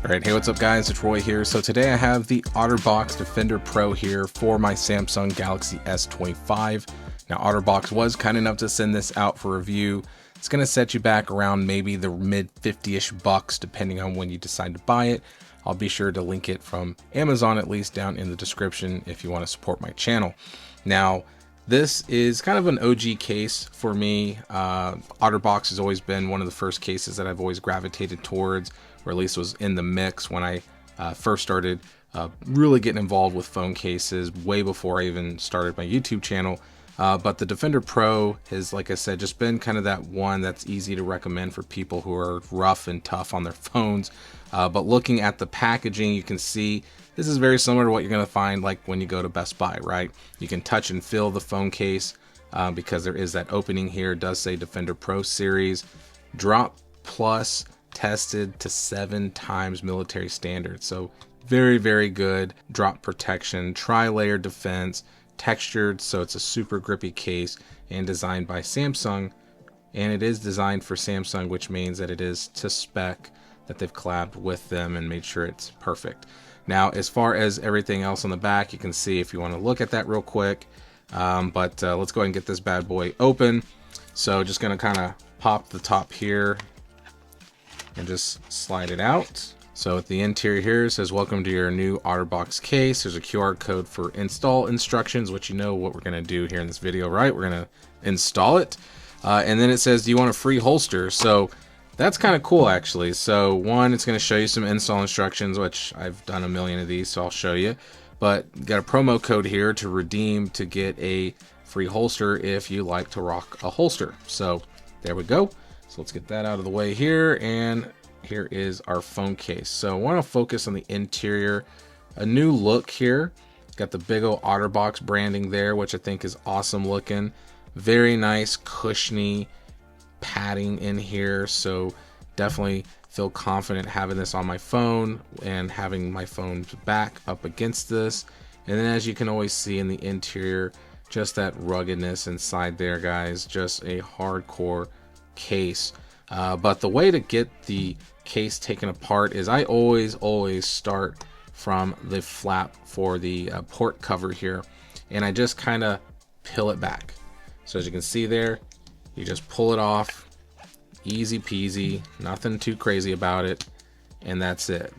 Alright, hey, what's up guys, it's Roy here. So today I have the OtterBox Defender Pro here for my Samsung Galaxy S25. Now OtterBox was kind enough to send this out for review. It's going to set you back around maybe the mid 50-ish bucks depending on when you decide to buy it. I'll be sure to link it from Amazon at least down in the description if you want to support my channel. Now this is kind of an OG case for me. OtterBox has always been one of the first cases that I've always gravitated towards, or at least was in the mix when I first started really getting involved with phone cases way before I even started my YouTube channel. But the Defender Pro has, like I said, just been kind of that one that's easy to recommend for people who are rough and tough on their phones. But looking at the packaging, you can see this is very similar to what you're going to find like when you go to Best Buy, right? You can touch and feel the phone case because there is that opening here. It does say Defender Pro Series, Drop Plus, tested to 7 times military standards. So very, very good drop protection, tri-layer defense, textured, so it's a super grippy case, and designed by Samsung. And it is designed for Samsung, which means that it is to spec, that they've collabed with them and made sure it's perfect. Now, as far as everything else on the back, you can see if you want to look at that real quick. But let's go ahead and get this bad boy open. So just going to kind of pop the top here and just slide it out. So at the interior here, it says welcome to your new OtterBox case. There's a QR code for install instructions, which you know what we're going to do here in this video, right? We're going to install it. And then it says, do you want a free holster? So that's kind of cool, actually. So one, it's going to show you some install instructions, which I've done a million of these, so I'll show you. But you got a promo code here to redeem to get a free holster if you like to rock a holster. So there we go. So let's get that out of the way here, and here is our phone case. So I want to focus on the interior. A new look here. Got the big old OtterBox branding there, which I think is awesome looking. Very nice, cushiony padding in here. So definitely feel confident having this on my phone and having my phone's back up against this. And then as you can always see in the interior, just that ruggedness inside there, guys. Just a hardcore case. But the way to get the case taken apart is I always start from the flap for the port cover here, and I just kind of peel it back. So as you can see there, you just pull it off, easy peasy, nothing too crazy about it, and that's it.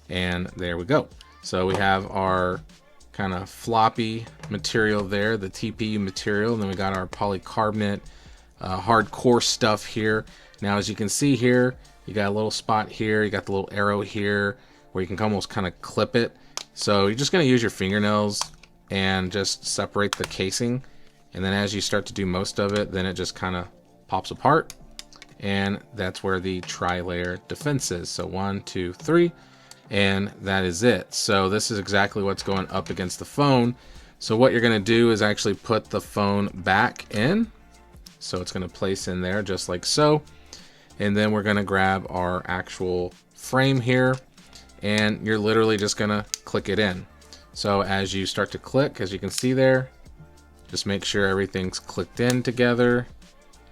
And there we go. So we have our kind of floppy material there, the TPU material, and then we got our polycarbonate hardcore stuff here. Now as you can see here, you got a little spot here, you got the little arrow here where you can almost kind of clip it. So you're just going to use your fingernails and just separate the casing, and then as you start to do most of it, then it just kind of pops apart, and that's where the tri-layer defense is. So 1, 2, 3, and that is it. So this is exactly what's going up against the phone. So what you're going to do is actually put the phone back in. So it's going to place in there just like so. And then we're going to grab our actual frame here, and you're literally just going to click it in. So as you start to click, as you can see there, just make sure everything's clicked in together.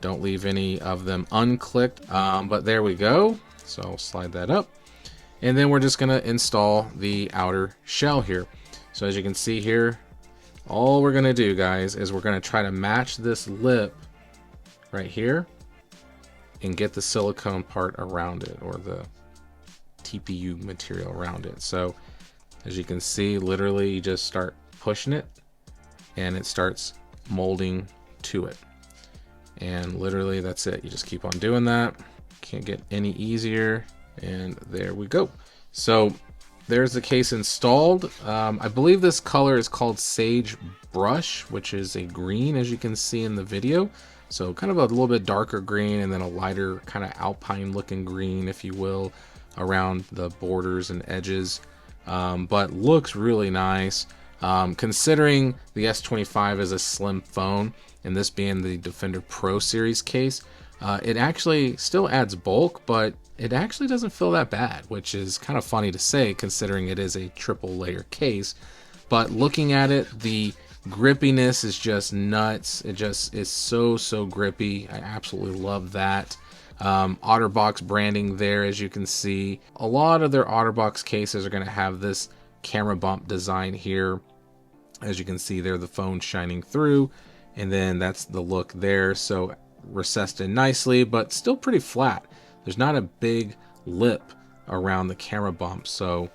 Don't leave any of them unclicked. But there we go. So I'll slide that up. And then we're just going to install the outer shell here. So as you can see here, all we're going to do, guys, is we're going to try to match this lip right here and get the silicone part around it, or the TPU material around it. So as you can see, literally you just start pushing it and it starts molding to it. And literally that's it. You just keep on doing that. Can't get any easier. And there we go. So there's the case installed. I believe this color is called Sage Brush, which is a green, as you can see in the video. So kind of a little bit darker green, and then a lighter kind of alpine looking green, if you will, around the borders and edges. But looks really nice. Considering the S25 is a slim phone, and this being the Defender Pro Series case, it actually still adds bulk, but it actually doesn't feel that bad, which is kind of funny to say considering it is a triple layer case. But looking at it, the grippiness is just nuts. It just is so grippy. I absolutely love that. OtterBox branding there, as you can see. A lot of their OtterBox cases are going to have this camera bump design here. As you can see there, the phone shining through, and then that's the look there. So recessed in nicely, but still pretty flat. There's not a big lip around the camera bump, so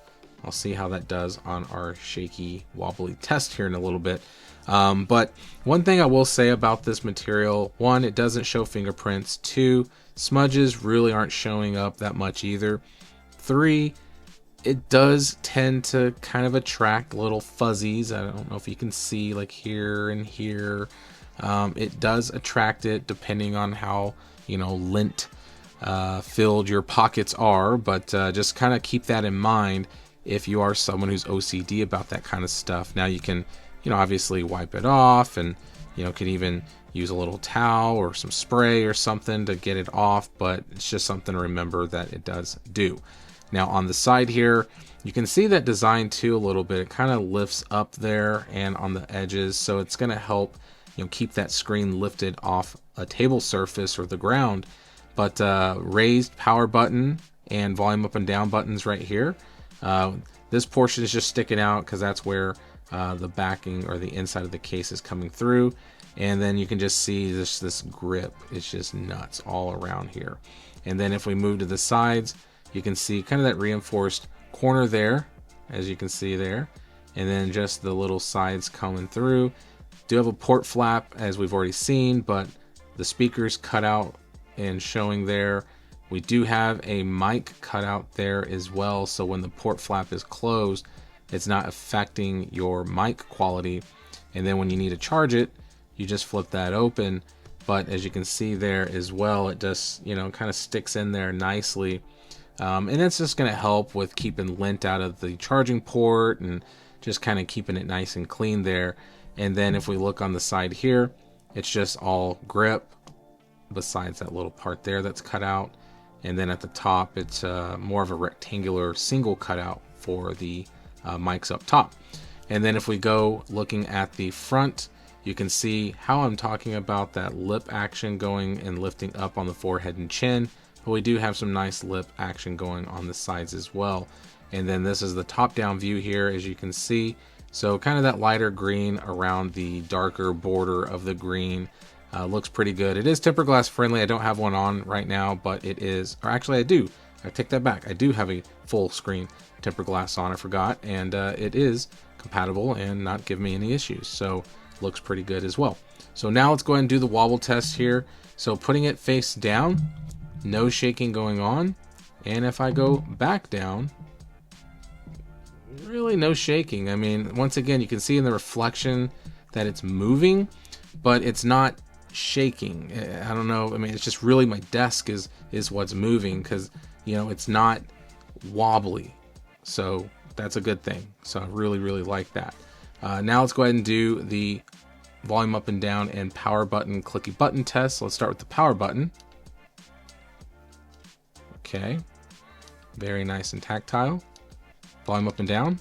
I'll see how that does on our shaky wobbly test here in a little bit. But one thing I will say about this material: one, it doesn't show fingerprints. Two, smudges really aren't showing up that much either. Three, it does tend to kind of attract little fuzzies. I don't know if you can see, like here and here. It does attract it depending on how, lint filled your pockets are, but just kind of keep that in mind if you are someone who's OCD about that kind of stuff. Now you can, obviously wipe it off, and could even use a little towel or some spray or something to get it off, but it's just something to remember that it does do. Now on the side here, you can see that design too a little bit. It kind of lifts up there and on the edges, so it's going to help keep that screen lifted off a table surface or the ground. But raised power button and volume up and down buttons right here. This portion is just sticking out because that's where the backing or the inside of the case is coming through. And then you can just see this grip. It's just nuts all around here. And then if we move to the sides, you can see kind of that reinforced corner there, as you can see there. And then just the little sides coming through. Do have a port flap, as we've already seen, but the speakers cut out and showing there. We do have a mic cut out there as well, so when the port flap is closed, it's not affecting your mic quality. And then when you need to charge it, you just flip that open. But as you can see there as well, it just kind of sticks in there nicely, and that's just going to help with keeping lint out of the charging port and just kind of keeping it nice and clean there. And then if we look on the side here, it's just all grip besides that little part there that's cut out. And then at the top, it's more of a rectangular single cutout for the mics up top. And then if we go looking at the front, you can see how I'm talking about that lip action going and lifting up on the forehead and chin. But we do have some nice lip action going on the sides as well. And then this is the top down view here, as you can see. So kind of that lighter green around the darker border of the green. Looks pretty good. It is tempered glass friendly. I don't have one on right now, but it is, or actually I do. I take that back. I do have a full screen tempered glass on, I forgot, and it is compatible and not giving me any issues. So looks pretty good as well. So now let's go ahead and do the wobble test here. So putting it face down, no shaking going on. And if I go back down, really no shaking. I mean, once again, you can see in the reflection that it's moving, but it's not shaking. I don't know. I mean, it's just really my desk is what's moving, because it's not wobbly. So that's a good thing. So I really like that. Now let's go ahead and do the volume up and down and power button clicky button test. So let's start with the power button. Okay, very nice and tactile. Volume up and down.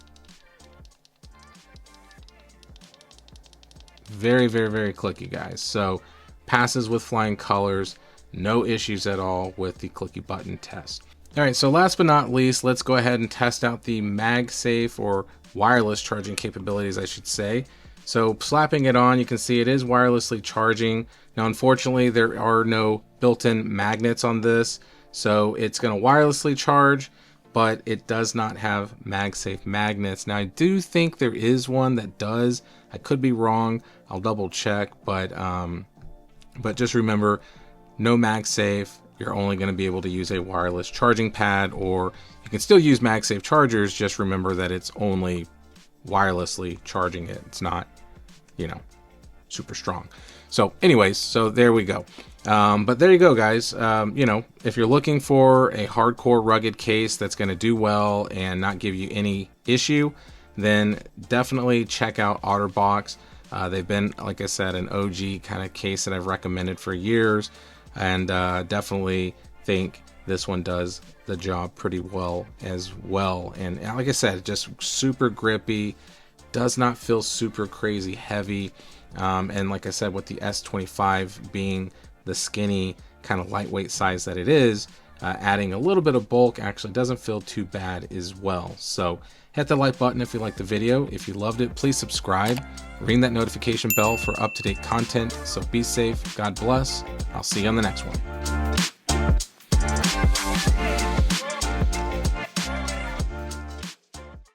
Very clicky, guys. So passes with flying colors, no issues at all with the clicky button test. All right, so last but not least, let's go ahead and test out the MagSafe, or wireless charging capabilities, I should say. So slapping it on, you can see it is wirelessly charging. Now, unfortunately, there are no built-in magnets on this, so it's going to wirelessly charge, but it does not have MagSafe magnets. Now, I do think there is one that does. I could be wrong. I'll double check, but just remember, no MagSafe. You're only going to be able to use a wireless charging pad, or you can still use MagSafe chargers. Just remember that it's only wirelessly charging it. It's not, super strong. So anyways, so there we go. But there you go, guys. If you're looking for a hardcore rugged case that's going to do well and not give you any issue, then definitely check out OtterBox. They've been, like I said, an OG kind of case that I've recommended for years, and definitely think this one does the job pretty well as well. And like I said, just super grippy, does not feel super crazy heavy. And like I said, with the S25 being the skinny kind of lightweight size that it is, adding a little bit of bulk actually doesn't feel too bad as well. So hit the like button if you liked the video. If you loved it, please subscribe. Ring that notification bell for up-to-date content. So be safe. God bless. I'll see you on the next one.